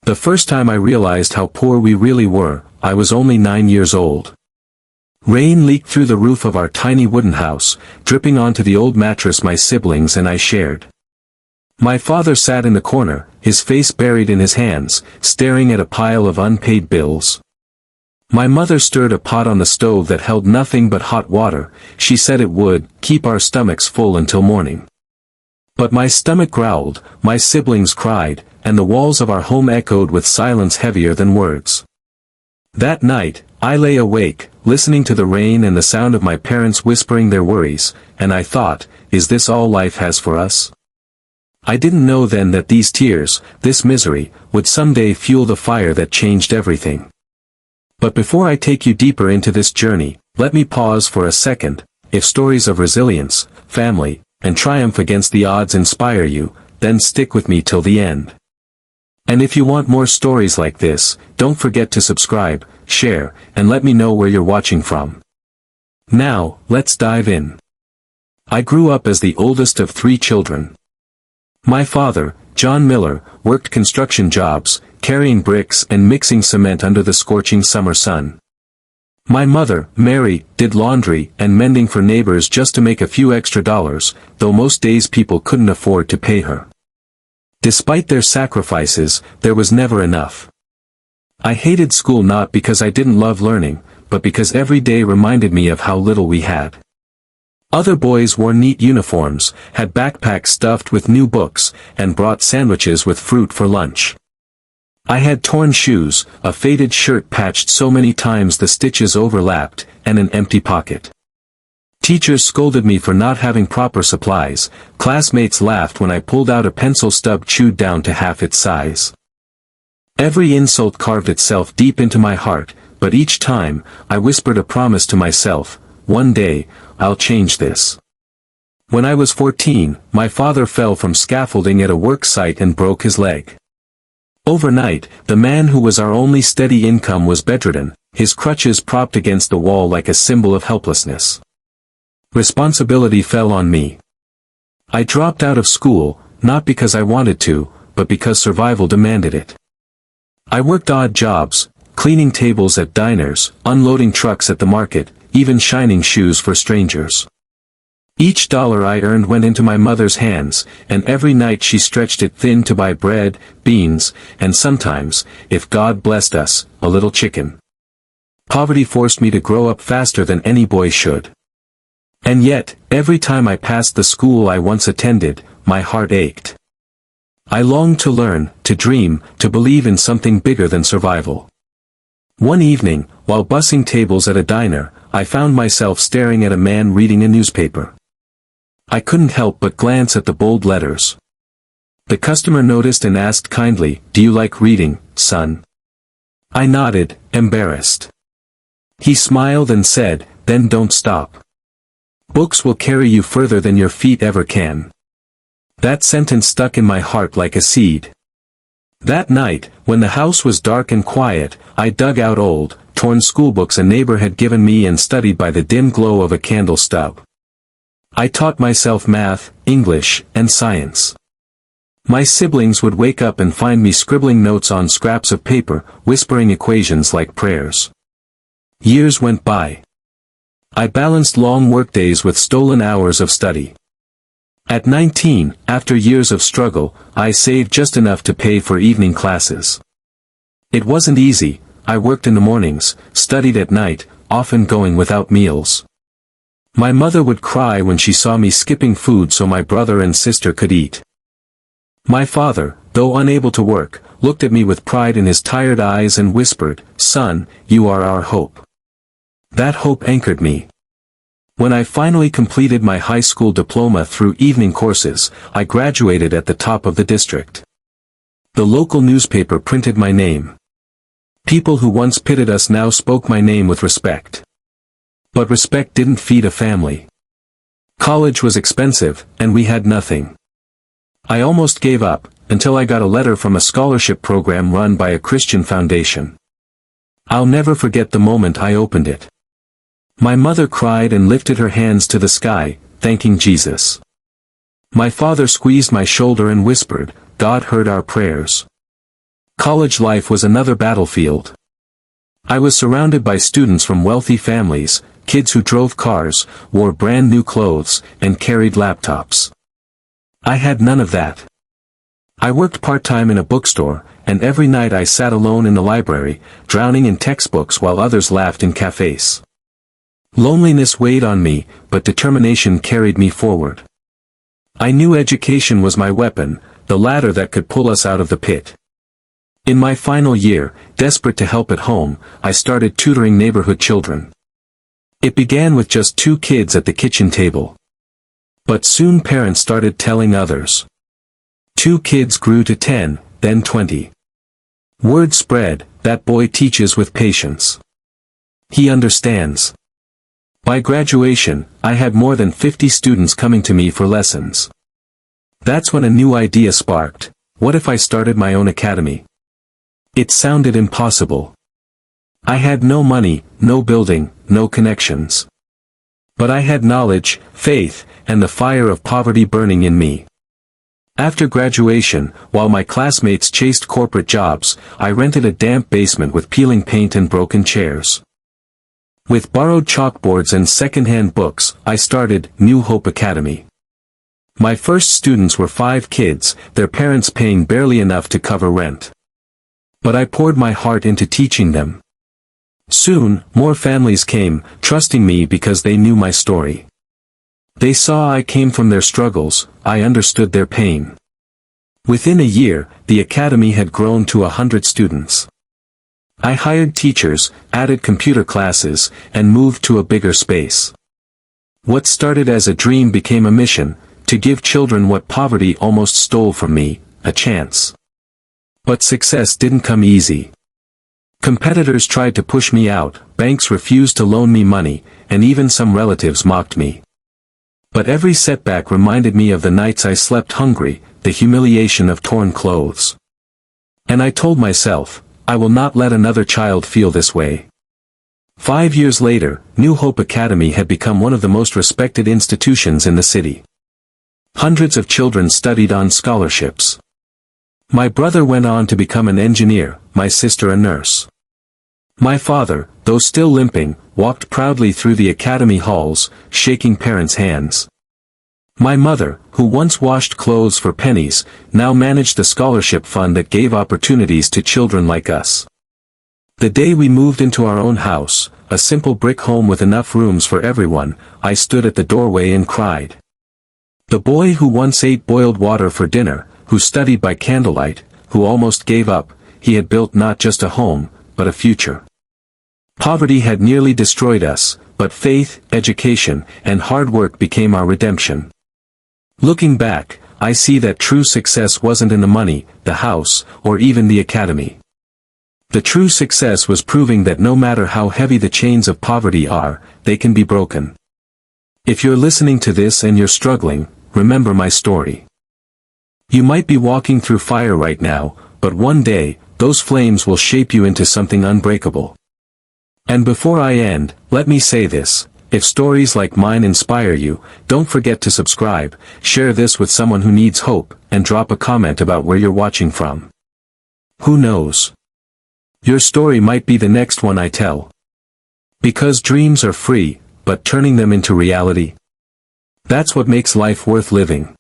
The first time I realized how poor we really were, I was only 9 years old. Rain leaked through the roof of our tiny wooden house, dripping onto the old mattress my siblings and I shared. My father sat in the corner, his face buried in his hands, staring at a pile of unpaid bills. My mother stirred a pot on the stove that held nothing but hot water. She said it would keep our stomachs full until morning. But my stomach growled, my siblings cried, and the walls of our home echoed with silence heavier than words. That night, I lay awake, listening to the rain and the sound of my parents whispering their worries, and I thought, is this all life has for us? I didn't know then that these tears, this misery, would someday fuel the fire that changed everything. But before I take you deeper into this journey, let me pause for a second. If stories of resilience, family, and triumph against the odds inspire you, then stick with me till the end. And if you want more stories like this, don't forget to subscribe, share, and let me know where you're watching from. Now, let's dive in. I grew up as the oldest of 3 children. My father, John Miller, worked construction jobs, carrying bricks and mixing cement under the scorching summer sun. My mother, Mary, did laundry and mending for neighbors just to make a few extra dollars, though most days people couldn't afford to pay her. Despite their sacrifices, there was never enough. I hated school not because I didn't love learning, but because every day reminded me of how little we had. Other boys wore neat uniforms, had backpacks stuffed with new books, and brought sandwiches with fruit for lunch. I had torn shoes, a faded shirt patched so many times the stitches overlapped, and an empty pocket. Teachers scolded me for not having proper supplies, classmates laughed when I pulled out a pencil stub chewed down to half its size. Every insult carved itself deep into my heart, but each time, I whispered a promise to myself, one day, I'll change this. When I was 14, my father fell from scaffolding at a work site and broke his leg. Overnight, the man who was our only steady income was bedridden, his crutches propped against the wall like a symbol of helplessness. Responsibility fell on me. I dropped out of school, not because I wanted to, but because survival demanded it. I worked odd jobs, cleaning tables at diners, unloading trucks at the market, even shining shoes for strangers. Each dollar I earned went into my mother's hands, and every night she stretched it thin to buy bread, beans, and sometimes, if God blessed us, a little chicken. Poverty forced me to grow up faster than any boy should. And yet, every time I passed the school I once attended, my heart ached. I longed to learn, to dream, to believe in something bigger than survival. One evening, while bussing tables at a diner, I found myself staring at a man reading a newspaper. I couldn't help but glance at the bold letters. The customer noticed and asked kindly, "Do you like reading, son?" I nodded, embarrassed. He smiled and said, "Then don't stop. Books will carry you further than your feet ever can." That sentence stuck in my heart like a seed. That night, when the house was dark and quiet, I dug out old, torn schoolbooks a neighbor had given me and studied by the dim glow of a candle stub. I taught myself math, English, and science. My siblings would wake up and find me scribbling notes on scraps of paper, whispering equations like prayers. Years went by. I balanced long workdays with stolen hours of study. At 19, after years of struggle, I saved just enough to pay for evening classes. It wasn't easy. I worked in the mornings, studied at night, often going without meals. My mother would cry when she saw me skipping food so my brother and sister could eat. My father, though unable to work, looked at me with pride in his tired eyes and whispered, "Son, you are our hope." That hope anchored me. When I finally completed my high school diploma through evening courses, I graduated at the top of the district. The local newspaper printed my name. People who once pitted us now spoke my name with respect. But respect didn't feed a family. College was expensive, and we had nothing. I almost gave up, until I got a letter from a scholarship program run by a Christian foundation. I'll never forget the moment I opened it. My mother cried and lifted her hands to the sky, thanking Jesus. My father squeezed my shoulder and whispered, "God heard our prayers." College life was another battlefield. I was surrounded by students from wealthy families, kids who drove cars, wore brand new clothes, and carried laptops. I had none of that. I worked part-time in a bookstore, and every night I sat alone in the library, drowning in textbooks while others laughed in cafes. Loneliness weighed on me, but determination carried me forward. I knew education was my weapon, the ladder that could pull us out of the pit. In my final year, desperate to help at home, I started tutoring neighborhood children. It began with just 2 kids at the kitchen table. But soon parents started telling others. 2 kids grew to 10, then 20. Word spread, that boy teaches with patience. He understands. By graduation, I had more than 50 students coming to me for lessons. That's when a new idea sparked. What if I started my own academy? It sounded impossible. I had no money, no building, no connections. But I had knowledge, faith, and the fire of poverty burning in me. After graduation, while my classmates chased corporate jobs, I rented a damp basement with peeling paint and broken chairs. With borrowed chalkboards and second-hand books, I started New Hope Academy. My first students were 5 kids, their parents paying barely enough to cover rent. But I poured my heart into teaching them. Soon, more families came, trusting me because they knew my story. They saw I came from their struggles, I understood their pain. Within a year, the academy had grown to 100 students. I hired teachers, added computer classes, and moved to a bigger space. What started as a dream became a mission, to give children what poverty almost stole from me, a chance. But success didn't come easy. Competitors tried to push me out, banks refused to loan me money, and even some relatives mocked me. But every setback reminded me of the nights I slept hungry, the humiliation of torn clothes. And I told myself, I will not let another child feel this way. 5 years later, New Hope Academy had become one of the most respected institutions in the city. Hundreds of children studied on scholarships. My brother went on to become an engineer, my sister a nurse. My father, though still limping, walked proudly through the academy halls, shaking parents' hands. My mother, who once washed clothes for pennies, now managed the scholarship fund that gave opportunities to children like us. The day we moved into our own house, a simple brick home with enough rooms for everyone, I stood at the doorway and cried. The boy who once ate boiled water for dinner, who studied by candlelight, who almost gave up, he had built not just a home, but a future. Poverty had nearly destroyed us, but faith, education, and hard work became our redemption. Looking back, I see that true success wasn't in the money, the house, or even the academy. The true success was proving that no matter how heavy the chains of poverty are, they can be broken. If you're listening to this and you're struggling, remember my story. You might be walking through fire right now, but one day, those flames will shape you into something unbreakable. And before I end, let me say this. If stories like mine inspire you, don't forget to subscribe, share this with someone who needs hope, and drop a comment about where you're watching from. Who knows? Your story might be the next one I tell. Because dreams are free, but turning them into reality? That's what makes life worth living.